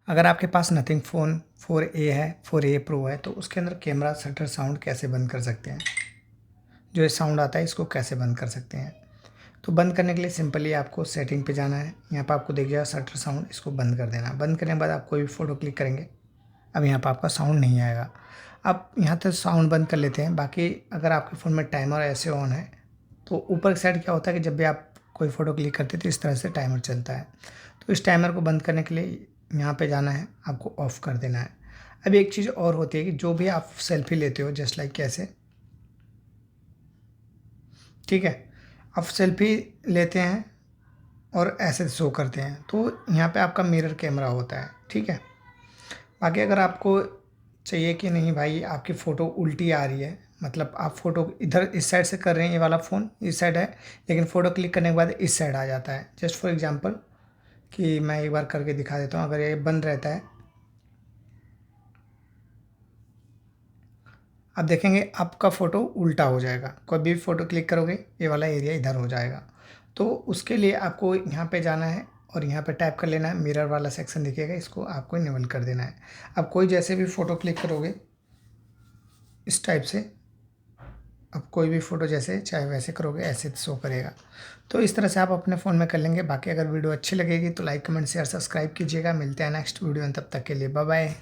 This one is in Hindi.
अगर आपके पास नथिंग फ़ोन 4a है, 4a प्रो है, तो उसके अंदर कैमरा शटर साउंड कैसे बंद कर सकते हैं, जो ये साउंड आता है इसको कैसे बंद कर सकते हैं। तो बंद करने के लिए सिंपली आपको सेटिंग पे जाना है। यहाँ पर आपको दिख जाएगा शटर साउंड, इसको बंद कर देना है। बंद करने के बाद आप कोई भी फ़ोटो क्लिक करेंगे, अब यहाँ पर आपका साउंड नहीं आएगा। अब यहाँ तक साउंड बंद कर लेते हैं। बाकी अगर आपके फ़ोन में टाइमर ऐसे ऑन है तो ऊपर की साइड क्या होता है कि जब भी आप कोई फ़ोटो क्लिक करते हैं तो इस तरह से टाइमर चलता है। तो इस टाइमर को बंद करने के लिए यहाँ पे जाना है, आपको ऑफ़ कर देना है। अब एक चीज़ और होती है कि जो भी आप सेल्फ़ी लेते हो जस्ट लाइक कैसे, ठीक है, आप सेल्फ़ी लेते हैं और ऐसे शो करते हैं तो यहाँ पे आपका मिरर कैमरा होता है, ठीक है। बाकी अगर आपको चाहिए कि नहीं भाई आपकी फ़ोटो उल्टी आ रही है, मतलब आप फ़ोटो इधर इस साइड से कर रहे हैं, ये वाला फ़ोन इस साइड है, लेकिन फ़ोटो क्लिक करने के बाद इस साइड आ जाता है। जस्ट फॉर एग्ज़ाम्पल कि मैं एक बार करके दिखा देता हूँ। अगर ये बंद रहता है, आप देखेंगे आपका फ़ोटो उल्टा हो जाएगा। कोई भी फ़ोटो क्लिक करोगे ये वाला एरिया इधर हो जाएगा। तो उसके लिए आपको यहाँ पे जाना है और यहाँ पे टैप कर लेना है, मिरर वाला सेक्शन दिखेगा, इसको आपको इनेबल कर देना है। अब कोई जैसे भी फ़ोटो क्लिक करोगे इस टाइप से, अब कोई भी फ़ोटो जैसे चाहे वैसे करोगे ऐसे शो करेगा। तो इस तरह से आप अपने फ़ोन में कर लेंगे। बाकी अगर वीडियो अच्छी लगेगी तो लाइक कमेंट शेयर सब्सक्राइब कीजिएगा। मिलते हैं नेक्स्ट वीडियो में, तब तक के लिए बाय बाय।